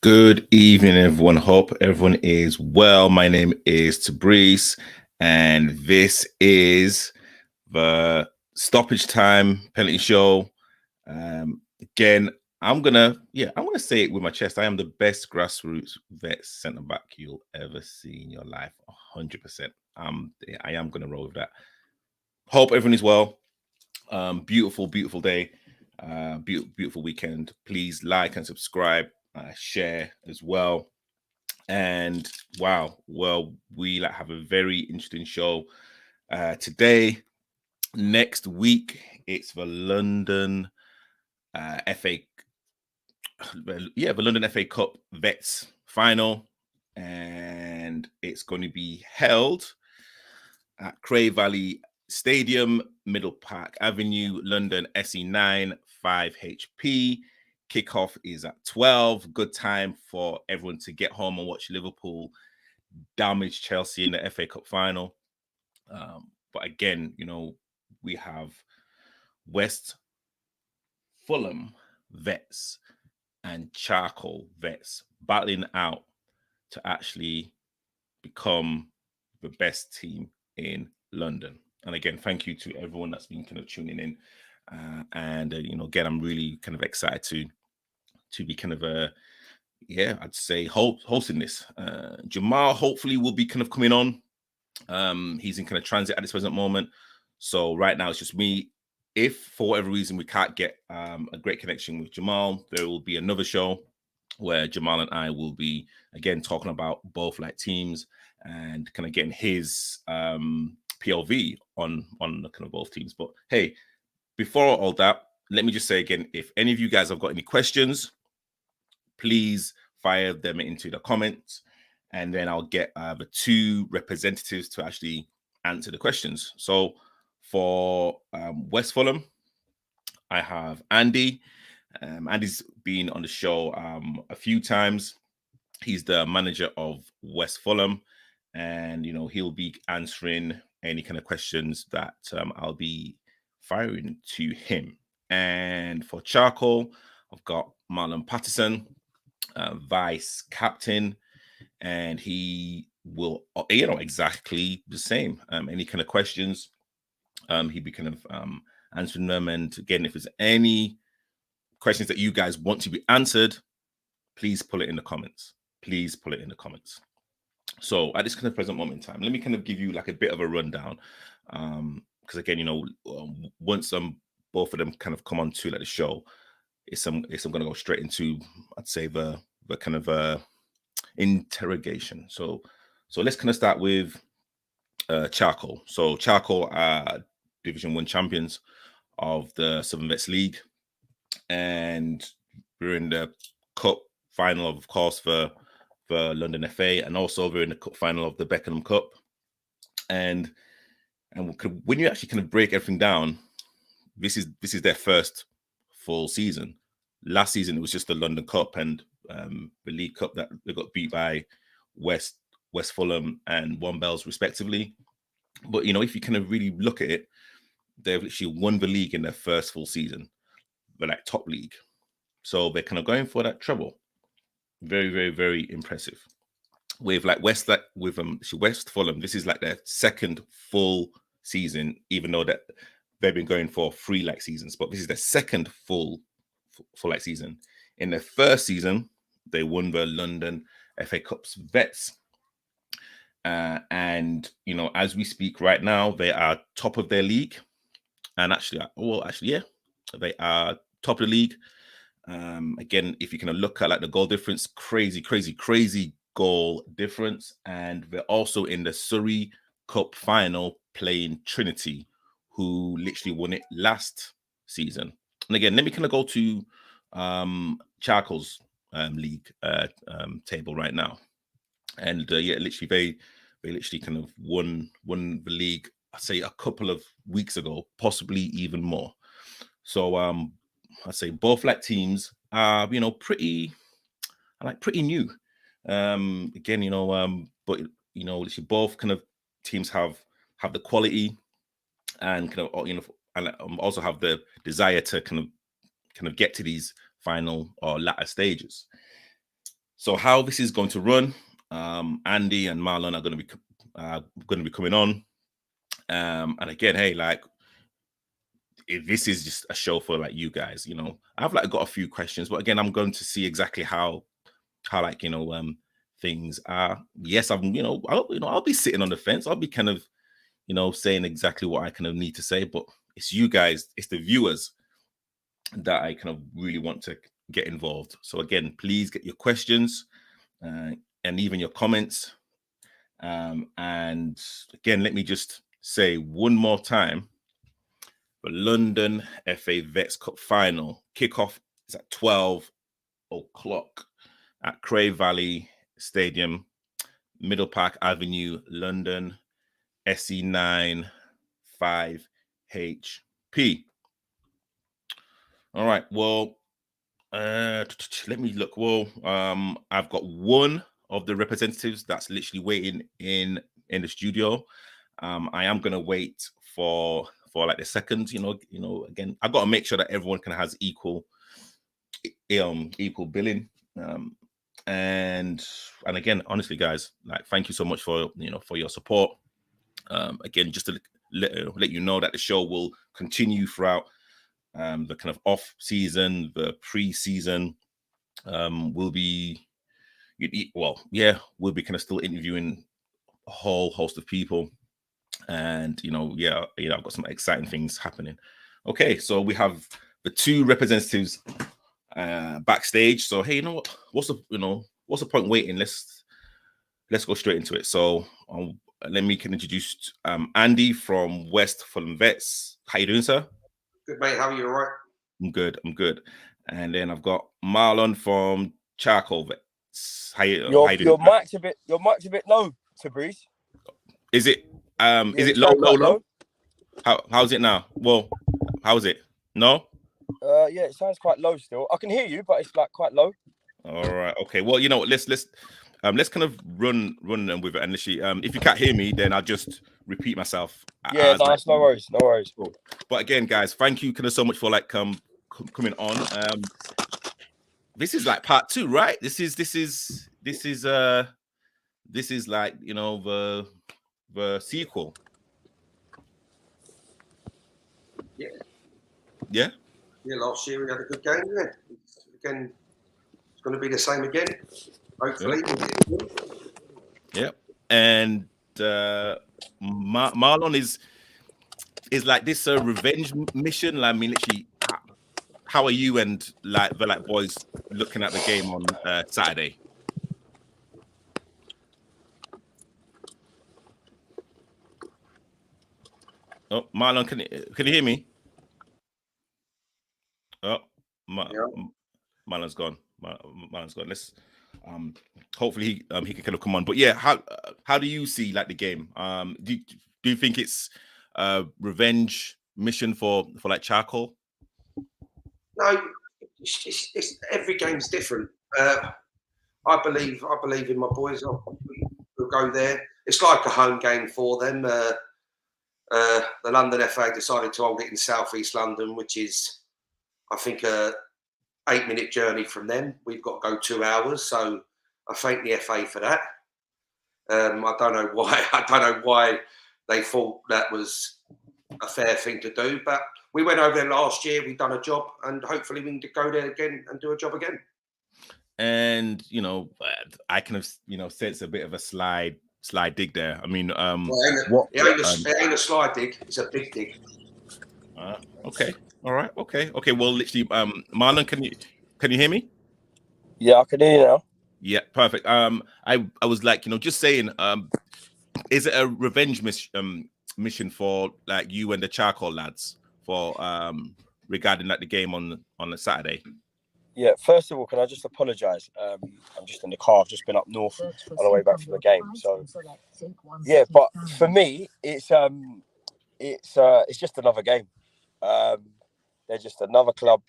Good evening, everyone. Hope everyone is well. My name is Tabrice, and this is the stoppage time penalty show. Again, I'm gonna say it with my chest. I am the best grassroots vet centre back you'll ever see in your life. 100%. I am gonna roll with that. Hope everyone is well. Beautiful, beautiful day. Beautiful weekend. Please like and subscribe, share as well. And wow, well, we have a very interesting show today. Next week, it's the London FA, the London FA Cup Vets final, and it's going to be held at Cray Valley Stadium, Middle Park Avenue, London, SE9 5HP. Kickoff is at 12. Good time for everyone to get home and watch Liverpool damage Chelsea in the FA Cup final. But again, we have West Fulham vets and Charcoal vets battling out to actually become the best team in London. And again, thank you to everyone that's been kind of tuning in. Again, I'm really kind of excited to be kind of I'd say hosting this. Jamal hopefully will be kind of coming on. He's in kind of transit at this present moment. So right now it's just me. If for whatever reason we can't get a great connection with Jamal, there will be another show where Jamal and I will be again talking about both teams and kind of getting his POV on the kind of both teams. But hey, before all that, let me just say again, if any of you guys have got any questions, please fire them into the comments, and then I'll get the two representatives to actually answer the questions. So for West Fulham, I have Andy. Andy's been on the show a few times. He's the manager of West Fulham, and he'll be answering any kind of questions that I'll be firing to him. And for Charcoal, I've got Marlon Patterson, vice captain, and he will, exactly the same. Any kind of questions, he'll be kind of answering them. And again, if there's any questions that you guys want to be answered, please put it in the comments. Please put it in the comments. So at this kind of present moment in time, let me kind of give you a bit of a rundown. Because again, once both of them kind of come on to the show, I'm going to go straight into, I'd say, the kind of interrogation. So let's kind of start with Charcoal. So Charcoal are Division 1 champions of the Southern Vets League, and we're in the cup final, of course, for London FA, and also we're in the cup final of the Beckenham Cup. And when you actually kind of break everything down, this is their first full season. Last season it was just the London Cup and the League Cup that they got beat by West Fulham and One Bells respectively. But if you kind of really look at it, they've actually won the league in their first full season, the top league. So they're kind of going for that treble. Very, very, very impressive. With West Fulham, this is their second full season, even though that they've been going for 3 seasons, but this is their second full season. In their first season, they won the London FA Cup's Vets. And as we speak right now, they are top of their league. And they are top of the league. Again, if you can look at the goal difference, crazy goal difference. And they're also in the Surrey Cup final playing Trinity, who literally won it last season. And again, let me kind of go to Charcoal's league table right now. And literally they literally kind of won the league, I'd say a couple of weeks ago, possibly even more. So I'd say both teams are pretty new. But literally both kind of teams have the quality and kind of and also have the desire to kind of get to these final or latter stages. So how this is going to run? Andy and Marlon are going to be coming on. And again, hey, like if this is just a show for like you guys, I've like got a few questions, but again, I'm going to see exactly how like things are. Yes, I'll be sitting on the fence. I'll be kind of saying exactly what I kind of need to say, but it's you guys, it's the viewers that I kind of really want to get involved. So again, please get your questions and even your comments. And again, let me just say one more time, the London FA Vets Cup final kickoff is at 12 o'clock at Cray Valley Stadium, Middle Park Avenue, London, SE9 5HP. All right. Well, let me look. Well, I've got one of the representatives that's literally waiting in the studio. I am gonna wait for like the second. Again, I've got to make sure that everyone has equal billing. And again, honestly, guys, like thank you so much for for your support. Again, just to let you know that the show will continue throughout the kind of off season, the pre-season. We'll be we'll be kind of still interviewing a whole host of people, and I've got some exciting things happening. Okay, so we have the two representatives backstage. So hey, what's the point waiting? Let's go straight into it. So let me introduce Andy from West Fulham Vets. How you doing, sir? Good, mate. How are you? All right? I'm good. And then I've got Marlon from Charcoal Vets. How you doing? Your mic's a bit low, Tabriz. Is it low? How's it now? Well, how's it? No? Yeah, it sounds quite low still. I can hear you, but it's like quite low. All right. Okay. Well, let's kind of run them with it. And literally, if you can't hear me, then I'll just repeat myself. Yeah, nice. No worries. Cool. But again, guys, thank you kind of so much for like coming on. This is like part 2, right? This is like the sequel. Yeah. Last year we had a good game. Yeah. Again, it's going to be the same again. Hopefully. Yeah. And Marlon is like this revenge mission. Like, I mean, literally, how are you and like the boys looking at the game on Saturday? Oh, Marlon, can you hear me? Oh, Marlon's gone. Marlon's gone. Let's hopefully he can kind of come on. But yeah, how do you see like the game? Do you think it's a revenge mission for like Charcoal? No, it's every game's different. I believe in my boys. We'll go there. It's like a home game for them. The London FA decided to hold it in South East London, which is, I think, a 8-minute journey from them. We've got to go 2 hours, so I thank the FA for that. I don't know why. I don't know why they thought that was a fair thing to do, but we went over there last year. We've done a job, and hopefully we can go there again and do a job again. And I kind of sense a bit of a slide dig there. I mean, it ain't a slide dig; it's a big dig. Okay. All right. Okay. Well, literally, Marlon, can you hear me? Yeah, I can hear you now. Yeah, perfect. I was like, just saying, is it a revenge mission for like you and the Charcoal lads for regarding like the game on the Saturday? Yeah. First of all, can I just apologise? I'm just in the car. I've just been up north on the way back from the game. So yeah, but for me, it's just another game. They're just another club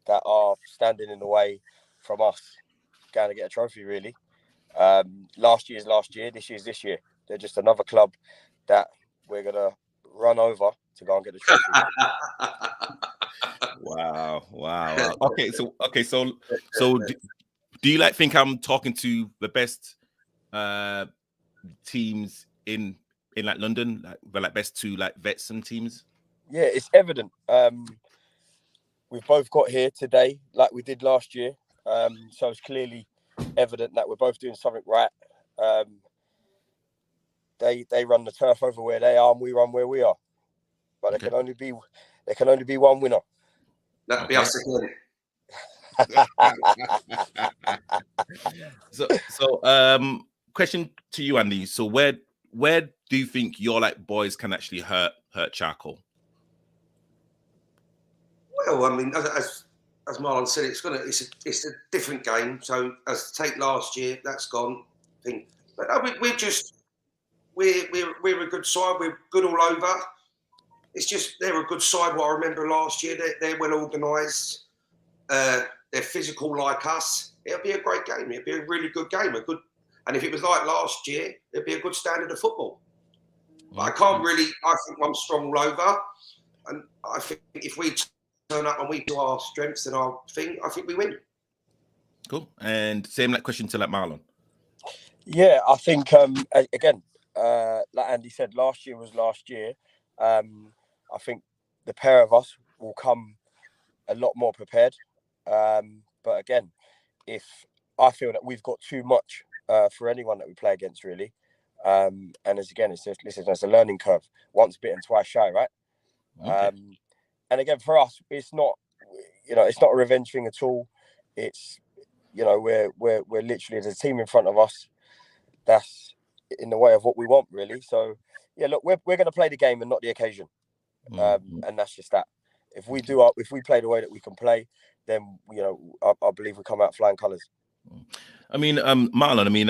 that are standing in the way from us going to get a trophy, really. Last year's last year, this year's this year. They're just another club that we're going to run over to go and get the trophy. Wow. Okay, so do you like think I'm talking to the best teams in like London, like the like best two like vets and teams? Yeah, it's evident. We've both got here today, like we did last year. So it's clearly evident that we're both doing something right. They run the turf over where they are, and we run where we are. But there can only be one winner. That'd be us again. So, question to you, Andy. So, where do you think your like boys can actually hurt Charcoal? Well, I mean, as Marlon said, it's a different game. So, as take last year, that's gone. But we're a good side. We're good all over. It's just they're a good side. What I remember last year, they're well organised. They're physical like us. It'll be a great game. It'll be a really good game. And if it was like last year, it'd be a good standard of football. But I think I'm strong all over. And I think if we turn up and we do our strengths and our thing, I think we win. Cool. And same like question to like Marlon. Yeah, I think again, like Andy said, last year was last year. I think the pair of us will come a lot more prepared. But again, if I feel that we've got too much for anyone that we play against, really. And it's a learning curve. Once bitten, twice shy, right? Okay. And again, for us, it's not a revenge thing at all. It's, we're literally, there's a team in front of us that's in the way of what we want, really. So, yeah, look, we're going to play the game and not the occasion. And that's just that. If we play the way that we can play, then I believe we come out flying colours. I mean, Marlon. I mean,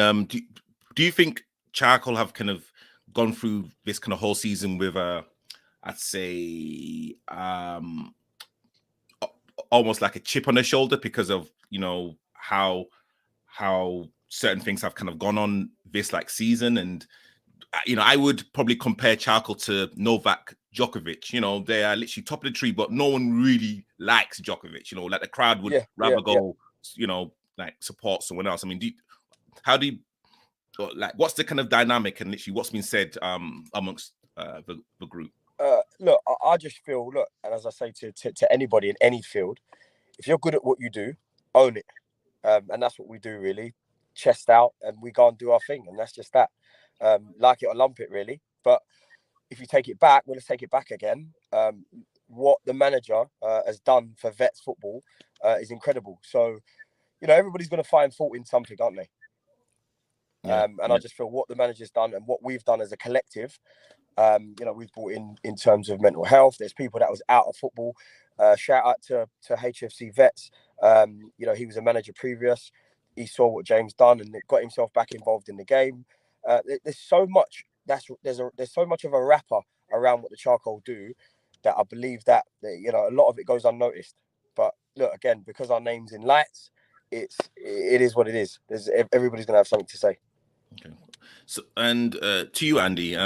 do you think Charcoal have kind of gone through this kind of whole season with I'd say almost like a chip on their shoulder because of how certain things have kind of gone on this like season, and I would probably compare Charcoal to Novak Djokovic. They are literally top of the tree, but no one really likes Djokovic. Like the crowd would rather go, like support someone else. I mean, what's the kind of dynamic and literally what's been said amongst the group? Look, I just feel, and as I say to anybody in any field, if you're good at what you do, own it. And that's what we do, really. Chest out, and we go and do our thing, and that's just that. Like it or lump it, really. But if you take it back, let's take it back again. What the manager has done for Vets football is incredible. So, everybody's going to find fault in something, aren't they? I just feel what the manager's done and what we've done as a collective, we've brought in terms of mental health. There's people that was out of football. Shout out to HFC Vets. He was a manager previous. He saw what James done and got himself back involved in the game. There's so much. There's so much of a wrapper around what the Charcoal do that I believe that a lot of it goes unnoticed. But look, again, because our name's in lights, it is what it is. Everybody's gonna have something to say. Okay. So, and to you, Andy,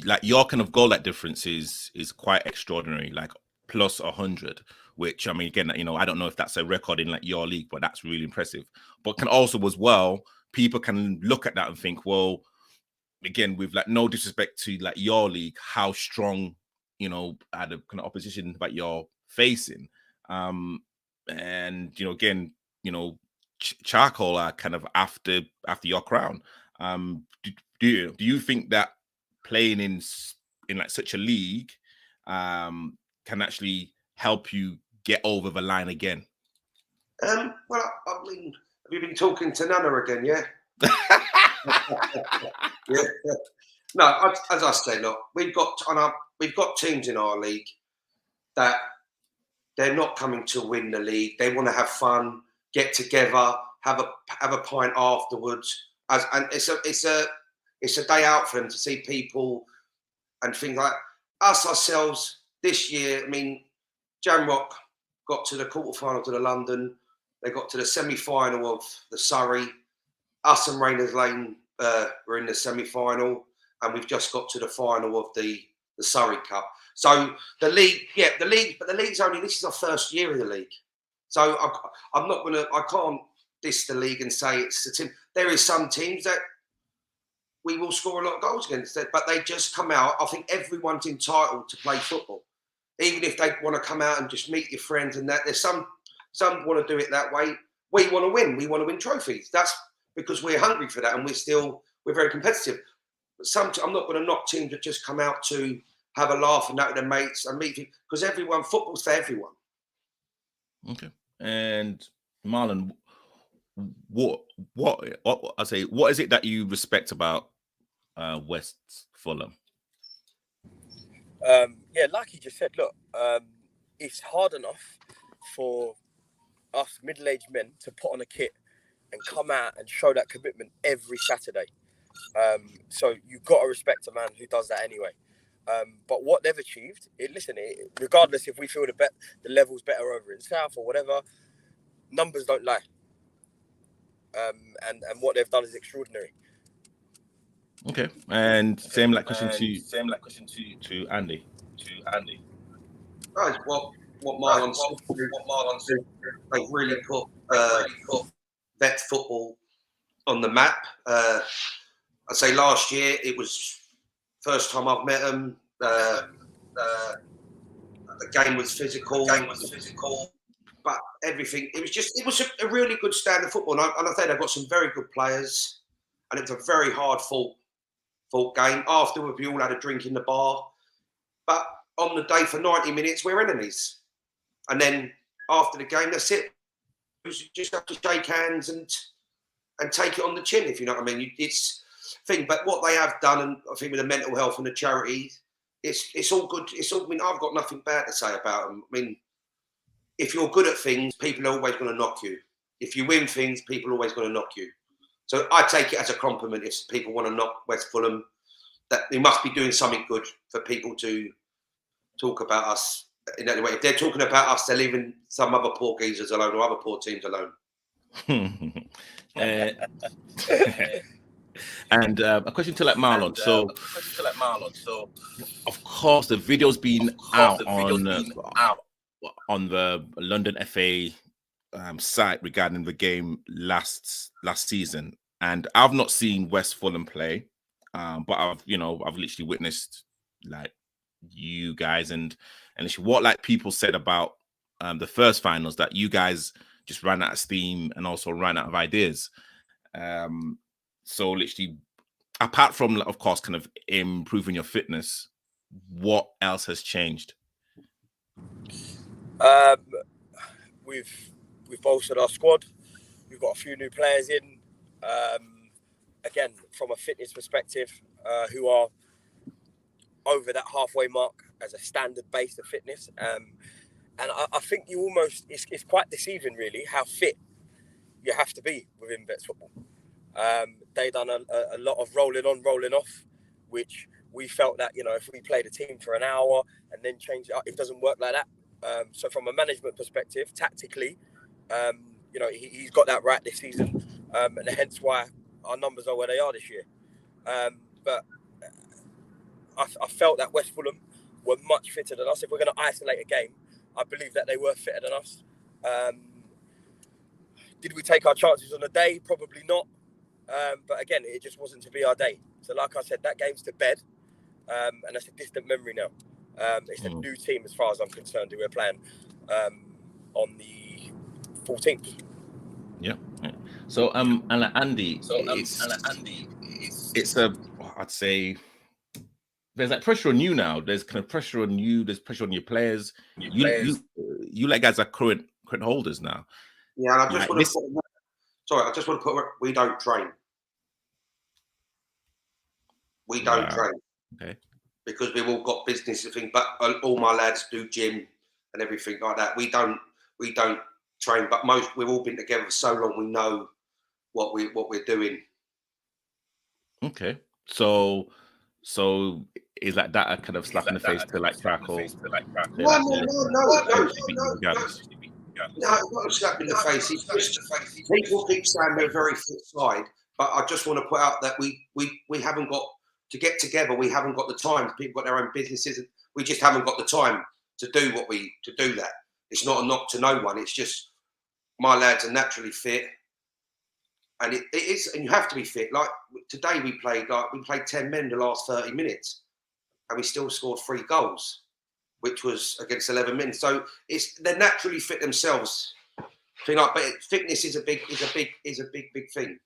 like your kind of goal difference is quite extraordinary, like plus 100. Which I mean, again, I don't know if that's a record in like your league, but that's really impressive. But can also as well, people can look at that and think, well, again, with like no disrespect to like your league, how strong, at the kind of opposition that you're facing, and again, Charcoal are kind of after your crown. Do you think that playing in like such a league can actually help you get over the line again? Well, I mean, have you been talking to Nana again? Yeah. Yeah. No, as I say, look, we've got teams in our league that they're not coming to win the league. They want to have fun, get together, have a pint afterwards. And it's a day out for them to see people and things like us ourselves this year. I mean, Jamrock got to the quarterfinal to the London. They got to the semi-final of the Surrey. Us and Rayners Lane were in the semi-final, and we've just got to the final of the Surrey Cup. So the league, but the league's only, this is our first year of the league. So I can't diss the league and say it's the team. There is some teams that we will score a lot of goals against it, but they just come out. I think everyone's entitled to play football, even if they want to come out and just meet your friends and that. There's some want to do it that way. We want to win. We want to win trophies. That's because we're hungry for that, and we're very competitive. But I'm not going to knock teams that just come out to have a laugh and that with their mates and meet, because football's for everyone. Okay. And Marlon, what is it that you respect about West Fulham? Yeah, like you just said, look, it's hard enough for us middle-aged men to put on a kit and come out and show that commitment every Saturday. So you've got to respect a man who does that anyway. But what they've achieved, regardless if we feel the level's better over in South or whatever, numbers don't lie. And what they've done is extraordinary. Okay, and same question to Andy. Right, what Marlon said, they've really put vet football on the map. I'd say last year it was first time I've met them. The game was physical. But everything, it was a really good standard of football. And I think they've got some very good players, and it's a very hard fought game. Afterwards, we all had a drink in the bar. But on the day for 90 minutes, we're enemies. And then after the game, that's it. You just have to shake hands and take it on the chin, if you know what I mean. It's thing. But what they have done, and I think with the mental health and the charity, it's all good. I've got nothing bad to say about them. I mean, if you're good at things, people are always going to knock you. If you win things, people are always going to knock you. So I take it as a compliment if people want to knock West Fulham, that they must be doing something good for people to talk about us in that way. If they're talking about us, they're leaving some other poor geezers alone or other poor teams alone. And a question to Marlon. So, of course, the video's been out on the London FA site regarding the game last season, and I've not seen West Fulham play, but I've literally witnessed like you guys and what like people said about the first finals, that you guys just ran out of steam and also ran out of ideas. So literally, apart from, of course, kind of improving your fitness, what else has changed? We've bolstered our squad. We've got a few new players in. Again, from a fitness perspective, who are over that halfway mark as a standard base of fitness. And I think it's quite deceiving, really, how fit you have to be within Vets football. They done a lot of rolling on, rolling off, which we felt that, if we played a team for an hour and then change it up, it doesn't work like that. So from a management perspective, tactically, he's got that right this season, and hence why our numbers are where they are this year. But I felt that West Fulham were much fitter than us. If we're going to isolate a game, I believe that they were fitter than us. Did we take our chances on the day? Probably not. But again, it just wasn't to be our day. So like I said, that game's to bed, and that's a distant memory now. It's a new team as far as I'm concerned who we're playing on the 14th. Yeah. So Andy, it's I'd say there's that pressure on you now. There's kind of pressure on you. There's pressure on your players. You like guys are current holders now. Yeah, and I just want to put we don't train. We don't train. Okay. Because we've all got business and things, but all my lads do gym and everything like that. We don't train, but we've all been together for so long. We know what we're doing. Okay, so is that a kind of slap in the face to like Charcoal? No, not a slap in the face. It's just people keep saying we're a very fit side, but I just want to put out that we haven't got to get together. We haven't got the time. People got their own businesses, and we just haven't got the time to do that. It's not a knock to no one. It's just my lads are naturally fit. And it is, and you have to be fit. Like today, we played 10 men the last 30 minutes, and we still scored 3 goals, which was against 11 men. So they're naturally fit themselves. But fitness is a big thing.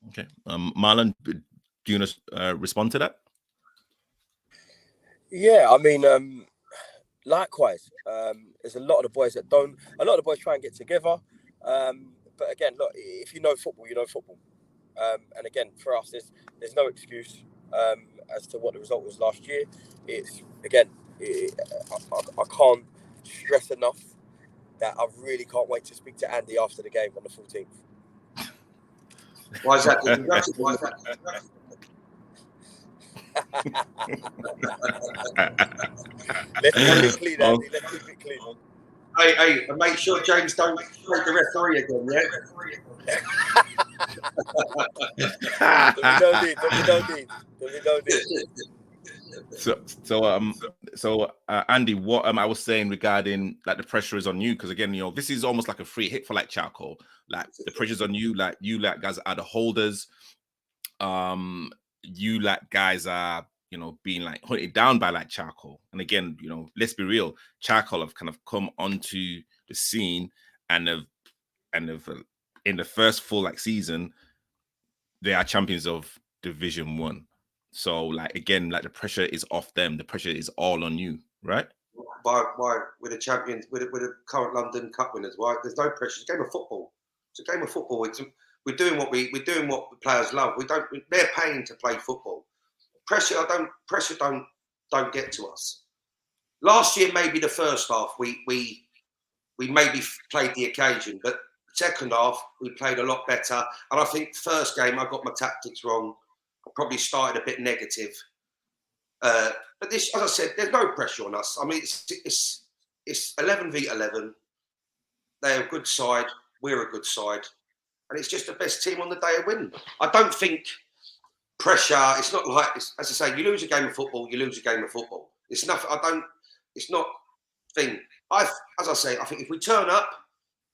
Okay, Marlon, do you want to respond to that? Yeah, I mean, likewise, there's a lot of the boys that don't. A lot of the boys try and get together, but again, look, if you know football, you know football. And again, for us, there's no excuse as to what the result was last year. It's again, I can't stress enough that I really can't wait to speak to Andy after the game on the 14th. Why is that? Let's keep it clean, Andy. Let's keep it clean. Hey, and make sure James don't make the referee again, We don't need. So Andy, what I was saying regarding like the pressure is on you, because again, this is almost like a free hit for like Charcoal. Like the pressure's on you, like guys are the holders. You like guys are being like hunted down by like Charcoal. And again, let's be real, Charcoal have kind of come onto the scene and have in the first full like season, they are champions of Division 1. So like again, like the pressure is off them. The pressure is all on you, right? Why we're the champions, we're the current London Cup winners. Why? There's no pressure. It's a game of football. It's a game of football. We're doing what the players love. They're paying to play football. Pressure don't get to us. Last year, maybe the first half we maybe played the occasion, but second half we played a lot better. And I think first game I got my tactics wrong. I probably started a bit negative. But this, as I said, there's no pressure on us. I mean, it's 11 v 11. They're a good side. We're a good side, and it's just the best team on the day of win. I don't think pressure. It's not like, as I say, you lose a game of football. You lose a game of football. It's nothing. It's not thing. As I say, I think if we turn up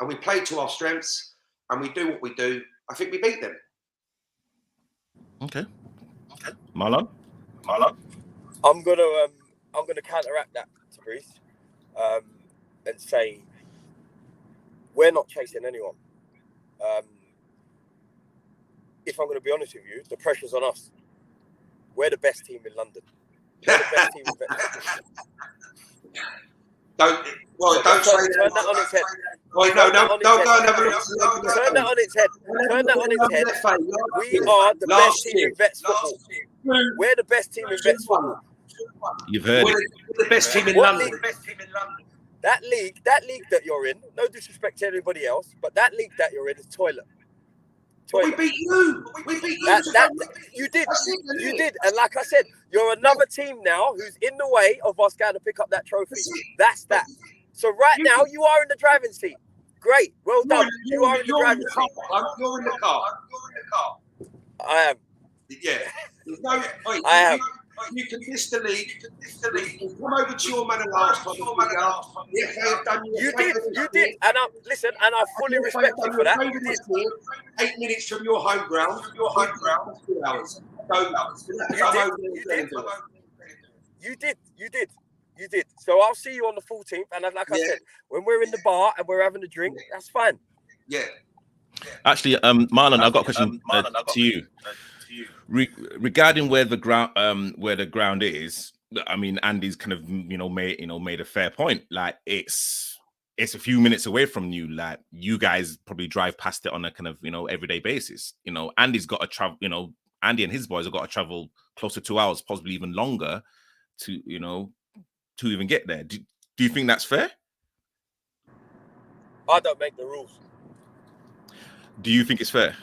and we play to our strengths and we do what we do, I think we beat them. Okay. Marlon. I'm gonna counteract that, Fabrice, and say we're not chasing anyone. If I'm going to be honest with you, the pressure's on us. We're the best team in London. We're the best team in Bedford. Don't say that. Turn that on its head. Wait, no, go and have a look. Turn that on its head. Turn that on its head. We are the best team in Vets football. We're the best team in Vets football. You've heard it. We're the best team in London. That league that you're in, no disrespect to everybody else, but that league that you're in is toilet. We beat you. You did. And like I said, you're another team now who's in the way of us going to pick up that trophy. That's that. So right now, you are in the driving seat. Great. Well done. You are in the driving seat. You're in the car. I am. Yeah. I am. You can miss the league. You come over to your manor last time. You did. And I fully respect you for that. 8 minutes from your home ground. 2 hours. You did. So I'll see you on the 14th. And like I said, when we're in the bar and we're having a drink, that's fine. Yeah. Actually, Marlon, I've got a question to you. Regarding where the ground is, I mean, Andy's kind of made a fair point. Like it's a few minutes away from you. Like you guys probably drive past it on a kind of everyday basis. Andy's got to travel. Andy and his boys have got to travel close to 2 hours, possibly even longer, to even get there. Do you think that's fair? I don't make the rules. Do you think it's fair?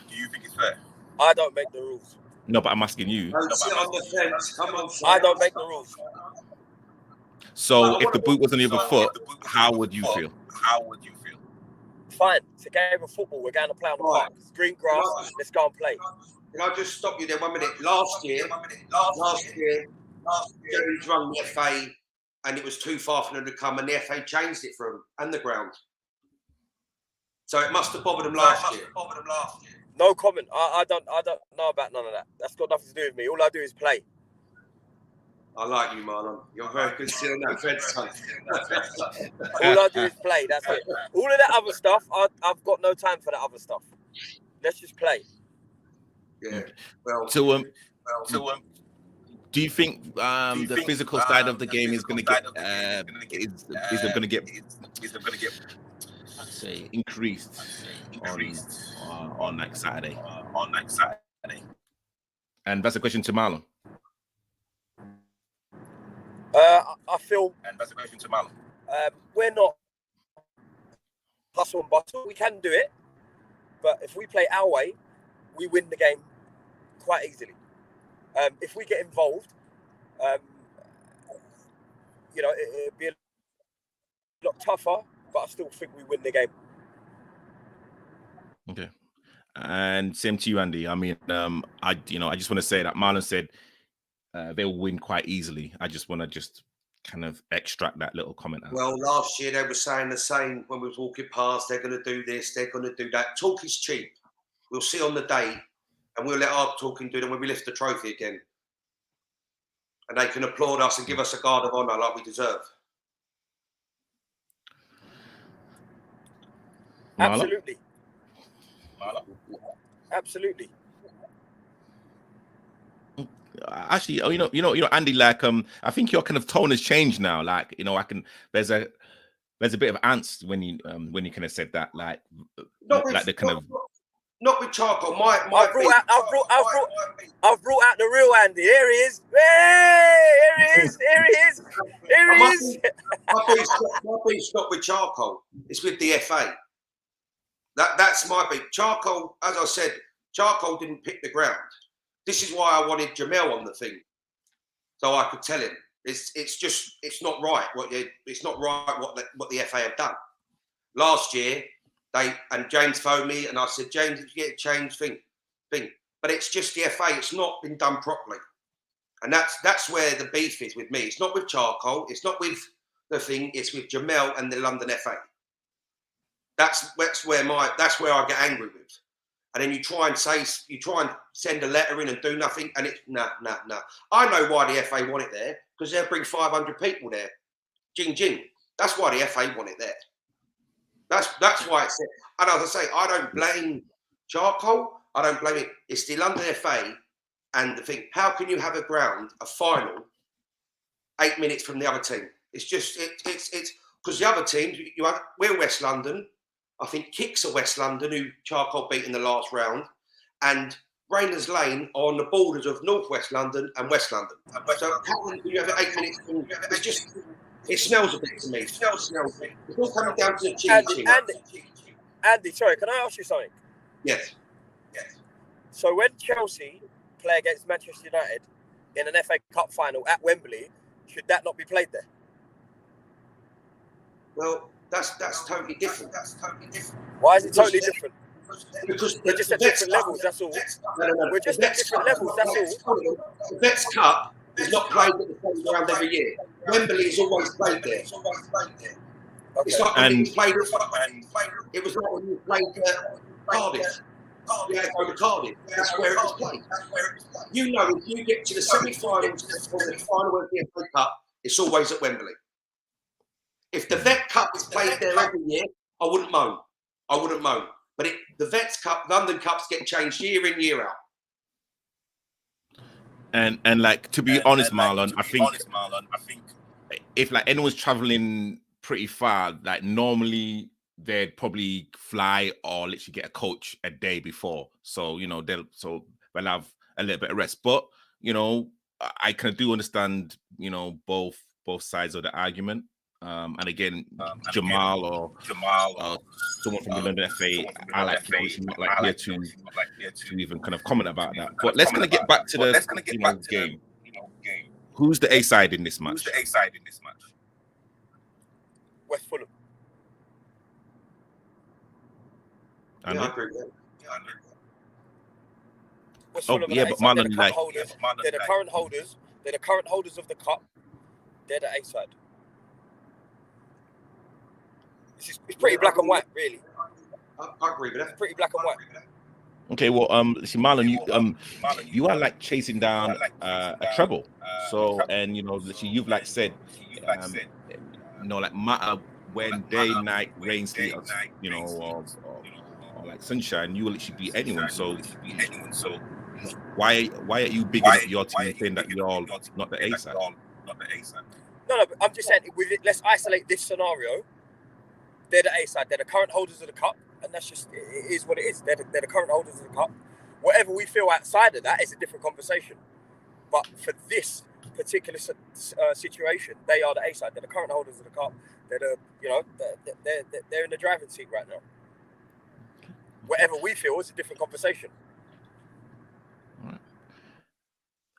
I don't make the rules. No, but I'm asking you. Don't sit on the fence. Come on, I don't make the rules. So if the boot was on the other foot, how would you feel? Fine. It's a game of football. We're going to play on the park. It's green grass. Let's go and play. Can I just stop you there 1 minute? Last year, Jerry's run the FA and it was too far for them to come and the FA changed it for them and the ground. So it must have bothered them last year. No comment. I don't know about none of that. That's got nothing to do with me. All I do is play. I like you, Marlon. You're very good still on that fence, son. All I do is play. That's it. All of that other stuff, I've got no time for that other stuff. Let's just play. Yeah. Well, do you think the physical side of the game is going to get is going to get I'd say increased on like Saturday? And that's a question to Marlon. I feel, and that's a question to Marlon. We're not hustle and bustle. We can do it, but if we play our way, we win the game quite easily. If we get involved, it'd be a lot tougher, but I still think we win the game. Okay. And same to you, Andy. I mean, I just want to say that Marlon said they'll win quite easily. I just want to kind of extract that little comment out. Well, last year they were saying the same when we was walking past. They're going to do this, they're going to do that. Talk is cheap. We'll see on the day, and we'll let our talking do them when we lift the trophy again. And they can applaud us and give us a guard of honour like we deserve. Absolutely. Absolutely. Actually, you know, Andy, like, I think your kind of tone has changed now. Like, there's a bit of angst when you kind of said that, like not with Charcoal. I've brought out the real Andy. Here he is. Hey, here he is. My beef's not with Charcoal. It's with the FA. That's my beef. Charcoal, as I said, Charcoal didn't pick the ground. This is why I wanted Jamel on the thing, so I could tell him it's not right what the FA have done. Last year, James phoned me and I said, James, if you get a change thing, but it's just the FA. It's not been done properly, and that's where the beef is with me. It's not with Charcoal. It's not with the thing. It's with Jamel and the London FA. That's where I get angry with. And then you try and send a letter in and do nothing, and it's nah. I know why the FA want it there, because they'll bring 500 people there. Jing. That's why the FA want it there. That's why it's there. And as I say, I don't blame Charcoal. I don't blame it. It's the London FA and the thing. How can you have a final 8 minutes from the other team? It's just it's because the other teams we're West London. I think Kicks are West London, who Charcoal beat in the last round, and Rayners Lane are on the borders of North West London and West London. So how can you have 8 minutes? It smells a bit to me. It smells a bit. It's all coming down to the cheating. Andy, sorry, can I ask you something? Yes. So when Chelsea play against Manchester United in an FA Cup final at Wembley, should that not be played there? Well, that's totally different. Why is it totally different? Because we're just at different levels, that's all. No. We're just at different levels, that's all. The Vets Cup is not played at the same ground every year. Wembley is always played there. Okay. It's like when you played it was like when you played Cardiff. You had to go to Cardiff. That's where it was played. You know, if you get to the semi-finals or the final of the FA Cup, it's always at Wembley. If the Vet Cup is played there every year, I wouldn't moan. But the Vets Cup, London Cups get changed year in, year out. And like, to be honest, Marlon, I think if like anyone's traveling pretty far, like normally they'd probably fly or literally get a coach a day before. So, they'll have a little bit of rest. But, I kind of do understand, both sides of the argument. And again, Jamal or someone from the London FA, I like not like here to even kind of comment about that. But let's kind of get back to the game. Who's the A side in this match? West Fulham. Yeah, I agree with that. West Fulham but Marlon, they're the current holders. They're the current holders of the cup. They're the A side. It's pretty black and white, really. I agree with that. It's pretty black and white. Okay, well, see, Marlon, you are like chasing down a treble. So, and you've like said, um, like matter when day, night, rain, sleet, or or like sunshine, you will literally beat anyone. So, why are you bigging up your team and saying that you're not the A side? No, but I'm just saying, let's isolate this scenario. They're the A side. They're the current holders of the cup, and that's just it is what it is. They're the current holders of the cup. Whatever we feel outside of that is a different conversation. But for this particular situation, they are the A side. They're the current holders of the cup. They're they're in the driving seat right now. Whatever we feel is a different conversation. Right.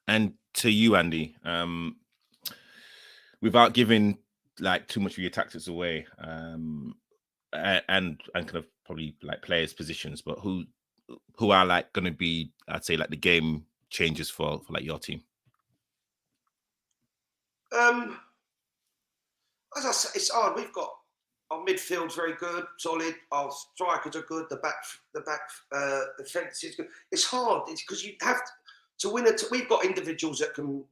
And to you, Andy, without giving like too much of your tactics away, and kind of probably like players' positions, but who are like going to be, I'd say, like the game changers for like your team? As I said, it's hard. We've got our midfield's very good, solid. Our strikers are good. The back defence is good. It's hard. It's because you have to win it. We've got individuals that can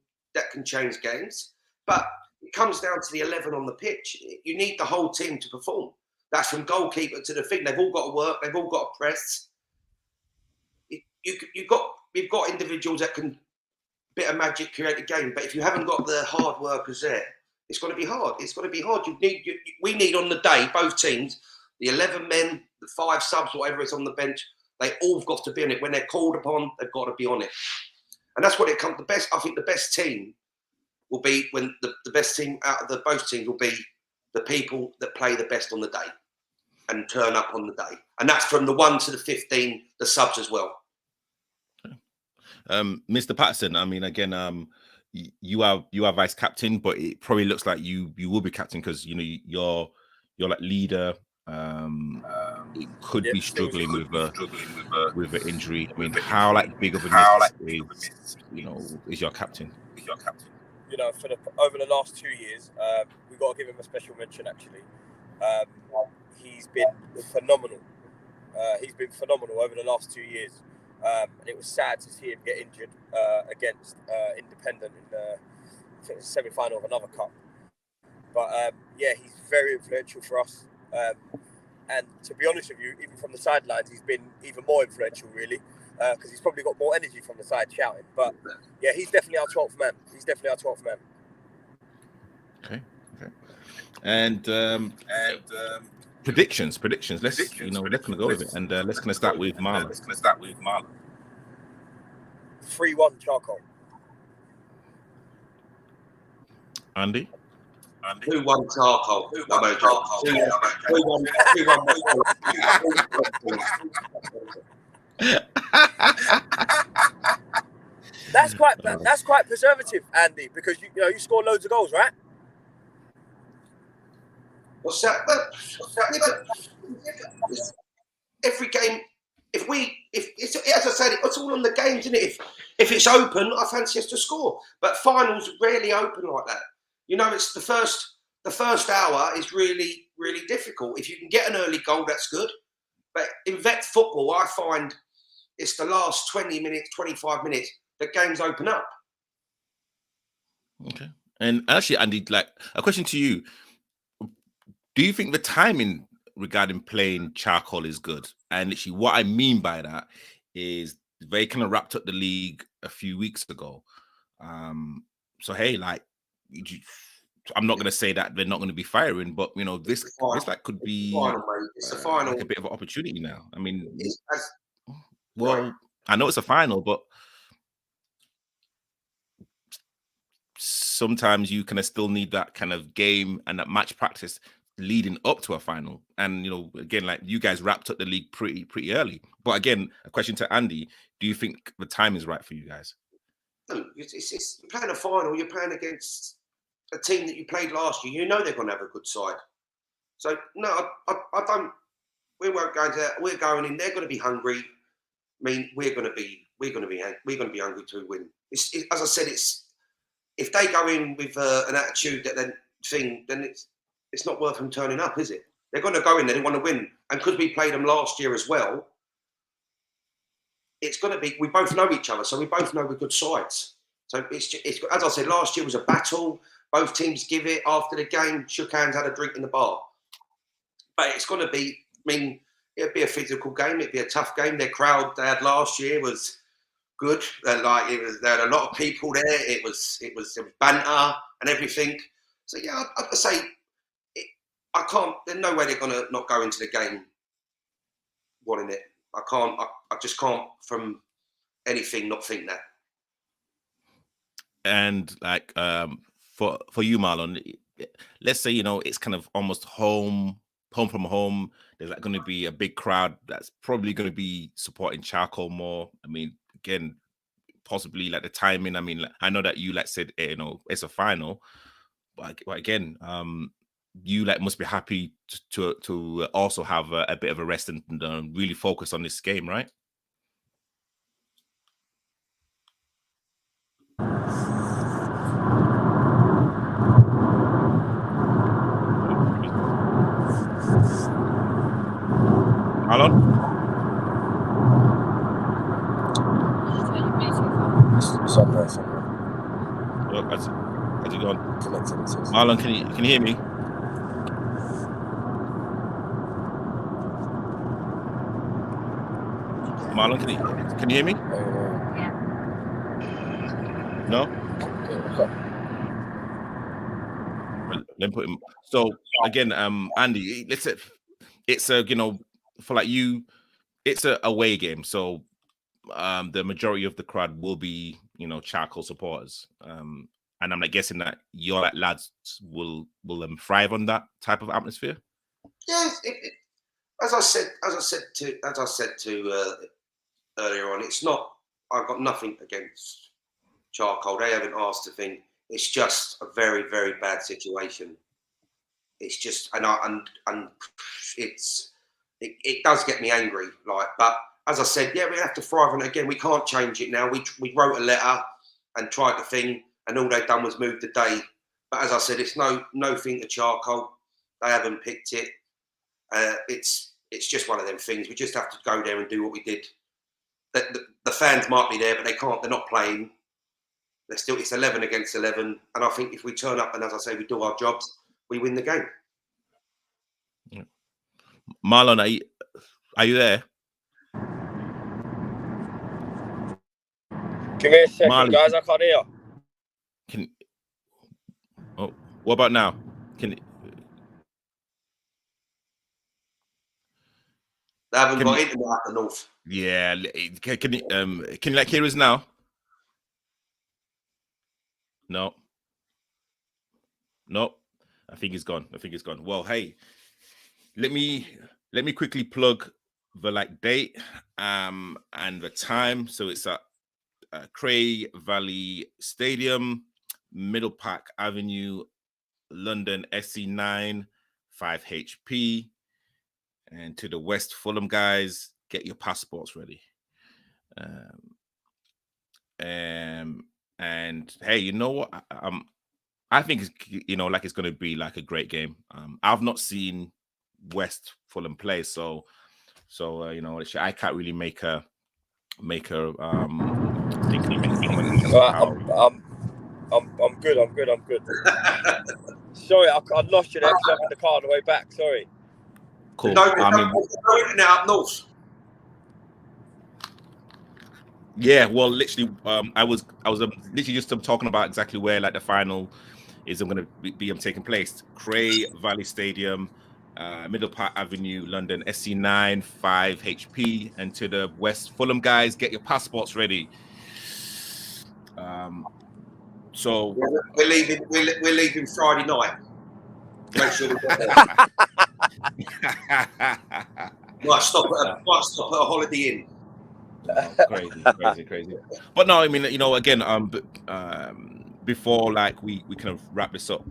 change games, but it comes down to the 11 on the pitch. You need the whole team to perform. That's from goalkeeper to the thing. They've all got to work. They've all got to press. We've got individuals that can bit of magic create a game, but if you haven't got the hard workers there, it's going to be hard. It's going to be hard. We need on the day, both teams, the 11 men, the 5 subs, whatever is on the bench, they all got to be on it. When they're called upon, they've got to be on it. And that's what it comes. I think the best team will be when the best team out of both teams will be the people that play the best on the day and turn up on the day. And that's from the 1 to the 15, the subs as well. Mr. Patterson, I mean, again, you are vice captain, but it probably looks like you will be captain because you're like leader. It could be struggling with an injury. I mean, how like big of a miss is your captain? Over the last 2 years, we've got to give him a special mention. Actually, he's been phenomenal. He's been phenomenal over the last 2 years. And it was sad to see him get injured against Independent in the semi-final of another cup. But he's very influential for us. And to be honest with you, even from the sidelines, he's been even more influential, really, because he's probably got more energy from the side shouting. But yeah, he's definitely our 12th man. Okay. And predictions. Let's kind of go with it, and let's kind of start with Marlon. 3-1 Charcoal. Andy? 2-1 Charcoal. 2-1. That's quite preservative, Andy, because you score loads of goals, right? What's that? Every game, if it's, as I said, it's all on the games, isn't it? If it's open, I fancy us to score. But finals rarely open like that. It's the first hour is really, really difficult. If you can get an early goal, that's good. But in vet football, I find it's the last 20 minutes, 25 minutes that games open up. Okay. And actually, Andy, like a question to you. Do you think the timing regarding playing Charcoal is good? And literally what I mean by that is they kind of wrapped up the league a few weeks ago. So, hey, like, I'm not going to say that they're not going to be firing, but, this like could be like a bit of an opportunity now. I mean, I know it's a final, but sometimes you kind of still need that kind of game and that match practice leading up to a final. And again, like, you guys wrapped up the league pretty early. But again, a question to Andy: do you think the time is right for you guys? No, it's you're playing a final. You're playing against a team that you played last year. They're going to have a good side. So no, I don't. We won't go there. We're going in. They're going to be hungry. I mean, we're going to be hungry to win. As I said, if they go in with an attitude then it's not worth them turning up, is it? They're going to go in there, they want to win. And because we played them last year as well, it's going to be. We both know each other, so we both know we're good sides. So it's as I said, last year was a battle. Both teams give it after the game, shook hands, had a drink in the bar. But it's going to be. I mean, it'll be a physical game. It'll be a tough game. Their crowd they had last year was good. There had a lot of people there. It was banter and everything. So yeah, I'd say I can't. There's no way they're going to not go into the game wanting it. I can't. I just can't from anything not think that. And like for you, Marlon, let's say it's kind of almost home from home. There's like going to be a big crowd that's probably going to be supporting Charcoal more. I mean, again, possibly like the timing. I mean, I know that you said it's a final, but again, you must be happy to also have a bit of a rest and really focus on this game, right? Marlon? Somewhere. Look, how's it going? Connectivity. Marlon, can you hear me? Marlon, can you hear me? No? Let me put him. So again, Andy, it's a for like you, it's a away game. So the majority of the crowd will be Charcoal supporters. And I'm guessing that your lads will thrive on that type of atmosphere. Yes, as I said to earlier on, it's not. I've got nothing against Charcoal. They haven't asked a thing. It's just a very, very bad situation. It's just, and it does get me angry. But as I said, yeah, we have to thrive on it again. We can't change it now. We wrote a letter and tried the thing, and all they've done was move the day. But as I said, it's no thing to Charcoal. They haven't picked it. It's just one of them things. We just have to go there and do what we did. The fans might be there, but they can't. They're not playing. It's 11 against 11, and I think if we turn up and, as I say, we do our jobs, we win the game. Yeah. Marlon, are you there? Give me a second, Marlon, guys. I can't hear. What about now? They haven't got internet up the north. Yeah, can you hear us now? No. I think it's gone. Well, hey, let me quickly plug the date and the time. So it's at Cray Valley Stadium, Middle Park Avenue, London, SC9 5HP. And to the West Fulham guys, get your passports ready. And hey, you know what? I think it's going to be like a great game. I've not seen West Fulham play, so I can't really make a think. I'm good. Sorry, I lost you there because I'm in the car on the way back. Sorry. Cool. No internet up north. Yeah, well, literally, I was literally just talking about exactly where the final is going to be taking place. Cray Valley Stadium, Middle Park Avenue, London, SC9 5HP, and to the West Fulham guys, get your passports ready. So we're leaving Friday night. Make sure we get there. Might stop at a Holiday Inn. Crazy. But no, I mean, again, before we kind of wrap this up,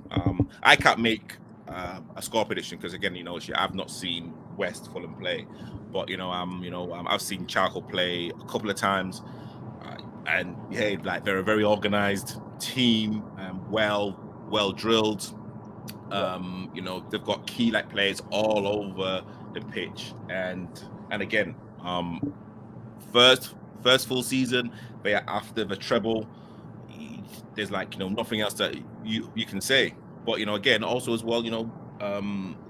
I can't make a score prediction because again, I've not seen West Fulham play, but I've seen Charcoal play a couple of times, and yeah, they're a very organized team, well drilled. They've got key players all over the pitch, and again, first full season, but yeah, after the treble, there's like, you know, nothing else that you can say. But, you know, again, also as well, you know,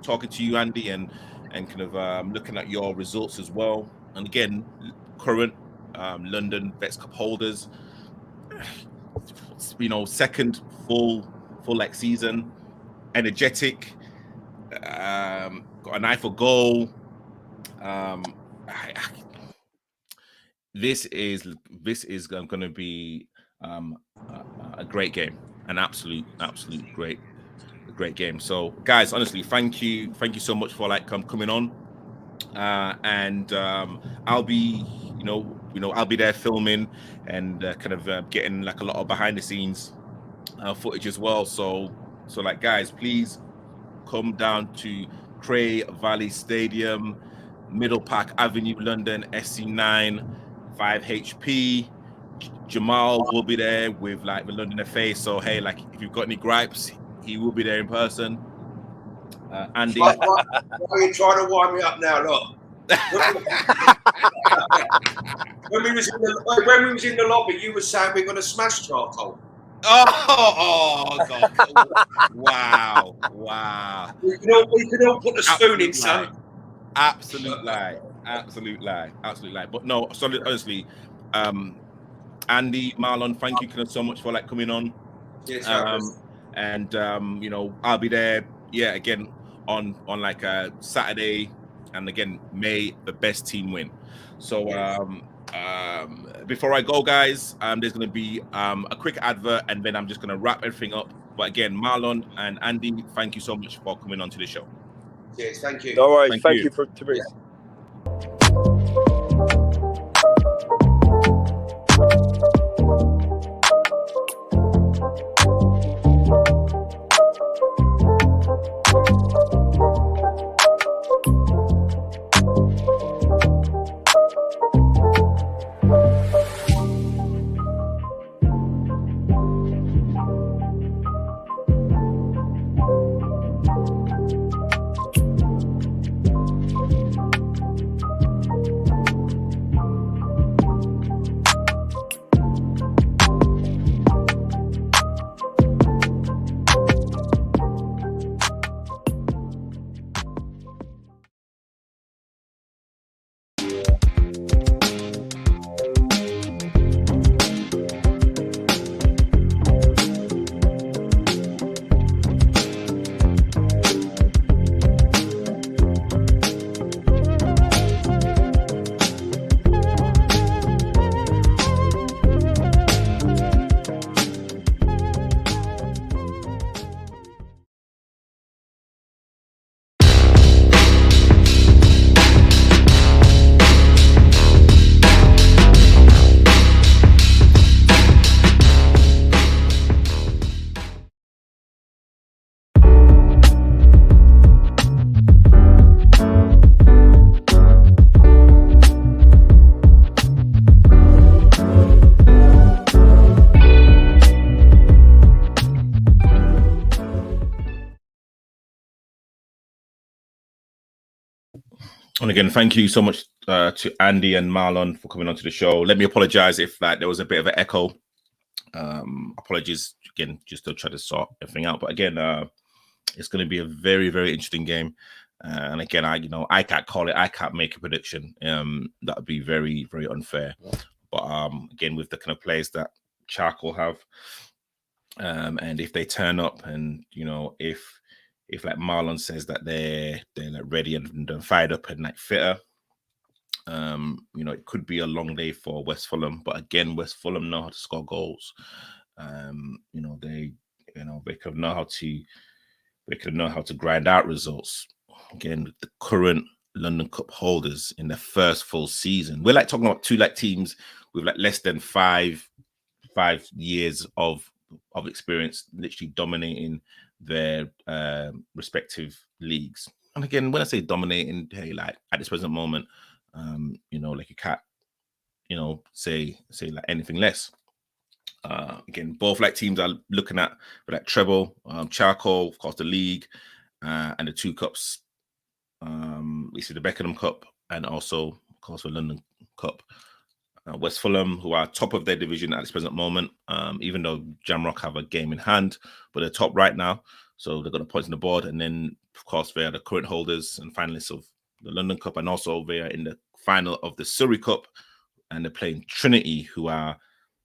talking to you, Andy, and kind of looking at your results as well. And again, current London Vets Cup holders, you know, second full like season, energetic, got an eye for goal. This is going to be a great game, an absolute great game. So, guys, honestly, thank you so much for like coming on, and I'll be, you know, I'll be there filming and kind of getting like a lot of behind the scenes footage as well. So like, guys, please come down to Cray Valley Stadium, Middle Park Avenue, London, SC9 5HP. Jamal will be there with like the London FA. So hey, like if you've got any gripes, he will be there in person. Andy, why are you trying to wind me up now? Look, when we was in the lobby, you were saying we're going to smash Charcoal. Oh God! Wow! We can all put the spoon in, son. Absolute lie. But no, honestly, Andy, Marlon, thank you so much for like coming on. Yes, and you know, I'll be there. Yeah, again on like a Saturday, and again, may the best team win. So before I go, guys, there's going to be a quick advert, and then I'm just going to wrap everything up. But again, Marlon and Andy, thank you so much for coming on to the show. Yes, thank you. No worries. Thank you for Tabriz. And again, thank you so much to Andy and Marlon for coming onto the show. Let me apologize if there was a bit of an echo. Apologies again, just to try to sort everything out. But again, it's going to be a very, very interesting game. And again, I can't call it. I can't make a prediction. That would be very, very unfair. But again, with the kind of players that Charcoal have, and if they turn up, and you know, if like Marlon says that they're like ready and fired up and like fitter, you know, it could be a long day for West Fulham. But again, West Fulham know how to score goals. You know, they could know how to grind out results. Again, the current London Cup holders in their first full season. We're like talking about two like teams with like less than five years of experience, literally dominating their respective leagues. And again, when I say dominating, hey, like at this present moment, you know, like you can't, you know, say like anything less. Again, both like teams are looking at for that treble, Charcoal, of course, the league, and the two cups. We see the Beckenham Cup and also, of course, the London Cup. West Fulham, who are top of their division at this present moment, even though Jamrock have a game in hand, but they're top right now. So they've got the points on the board. And then, of course, they are the current holders and finalists of the London Cup. And also they are in the final of the Surrey Cup. And they're playing Trinity, who are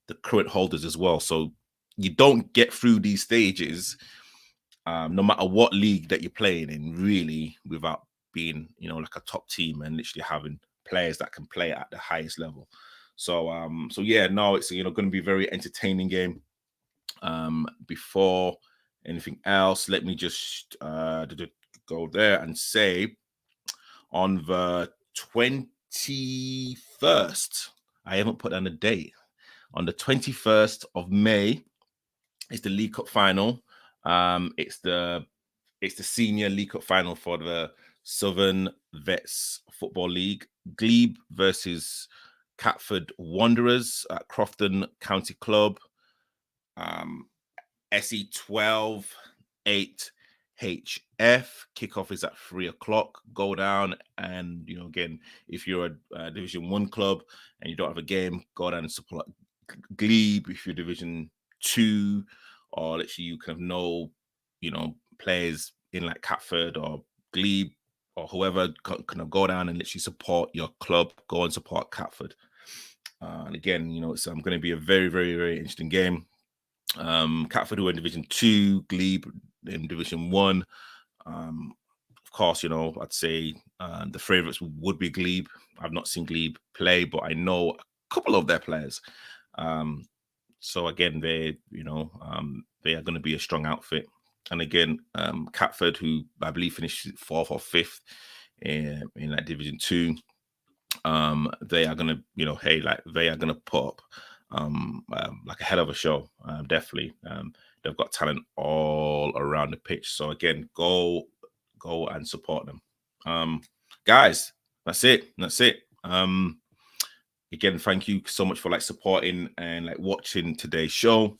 the current holders as well. So you don't get through these stages, no matter what league that you're playing in, really, without being, like a top team and literally having players that can play at the highest level. So, yeah, no, it's going to be a very entertaining game. Before anything else, let me just go there and say on the 21st, I haven't put down a date. On the 21st of May is the League Cup final. It's the senior League Cup final for the Southern Vets Football League. Glebe versus Catford Wanderers at Crofton County Club. SE 12 8 HF. Kickoff is at 3:00. Go down and, again, if you're a Division 1 club and you don't have a game, go down and support Glebe. If you're Division 2, or literally you kind of know, players in like Catford or Glebe or whoever, kind of go down and literally support your club. Go and support Catford. And again, it's going to be a very, very, very interesting game. Catford, who are in Division 2, Glebe in Division 1. Of course, I'd say the favourites would be Glebe. I've not seen Glebe play, but I know a couple of their players. So again, they are going to be a strong outfit. And again, Catford, who I believe finished 4th or 5th in that Division 2, they are going to, they are going to put up like a hell of a show. Definitely. They've got talent all around the pitch. So again, go and support them. Guys, that's it. Again, thank you so much for supporting and watching today's show.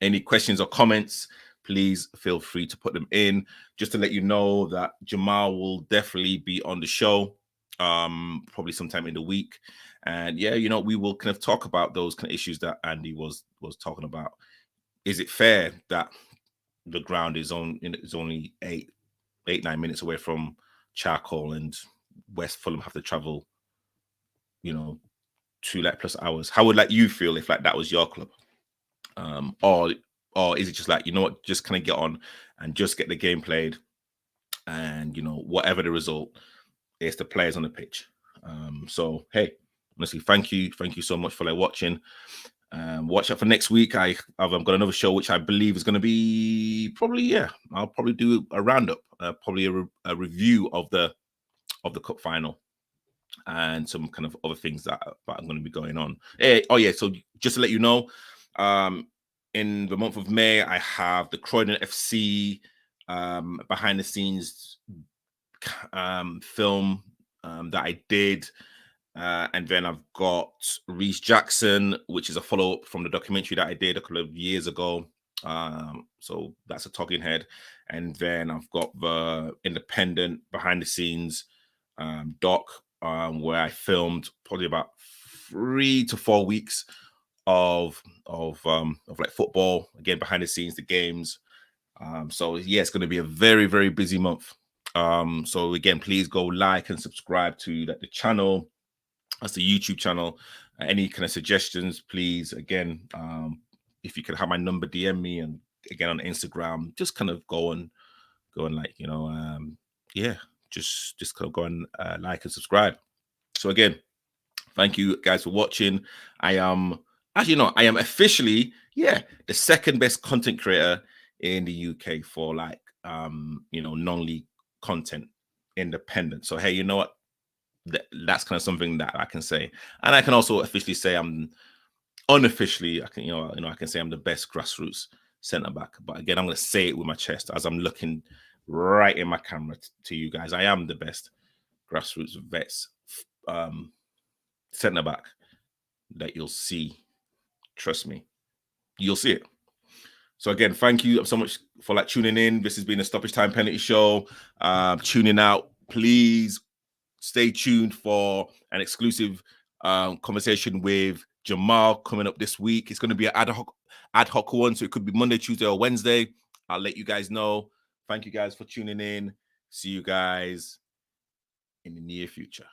Any questions or comments, please feel free to put them in. Just to let you know that Jamal will definitely be on the show, probably sometime in the week. And yeah, we will kind of talk about those kind of issues that Andy was talking about. Is it fair that the ground is only 8-9 minutes away from Charcoal, and West Fulham have to travel, 2+ hours? How would you feel if that was your club? Or is it just just kind of get on and just get the game played, and whatever the result, it's the players on the pitch. So hey, honestly, thank you so much for watching. Watch out for next week. I've got another show which I believe is going to be I'll probably do a roundup, probably a review of the cup final and some kind of other things that are going to be going on. So just to let you know, in the month of May, I have the Croydon FC behind the scenes film that I did. And then I've got Reece Jackson, which is a follow-up from the documentary that I did a couple of years ago. So that's a talking head. And then I've got the independent behind the scenes doc, where I filmed probably about 3 to 4 weeks of football, again, behind the scenes, the games. So yeah, it's going to be a very, very busy month. So again, please go like and subscribe to the channel. That's the YouTube channel. Any kind of suggestions, please, again, if you could have my number, DM me, and again on Instagram, just kind of go and just kind of go and like and subscribe. So again, thank you guys for watching. I am officially the second best content creator in the UK for non-league content, independent. So hey, you know what? That's kind of something that I can say, and I can also officially say unofficially, I can say I'm the best grassroots centre back. But again, I'm going to say it with my chest as I'm looking right in my camera to you guys. I am the best grassroots vets centre back that you'll see. Trust me, you'll see it. So again, thank you so much for tuning in. This has been a Stoppage Time Penalty Show. Tuning out, please stay tuned for an exclusive conversation with Jamal coming up this week. It's going to be an ad hoc one, so it could be Monday, Tuesday, or Wednesday. I'll let you guys know. Thank you guys for tuning in. See you guys in the near future.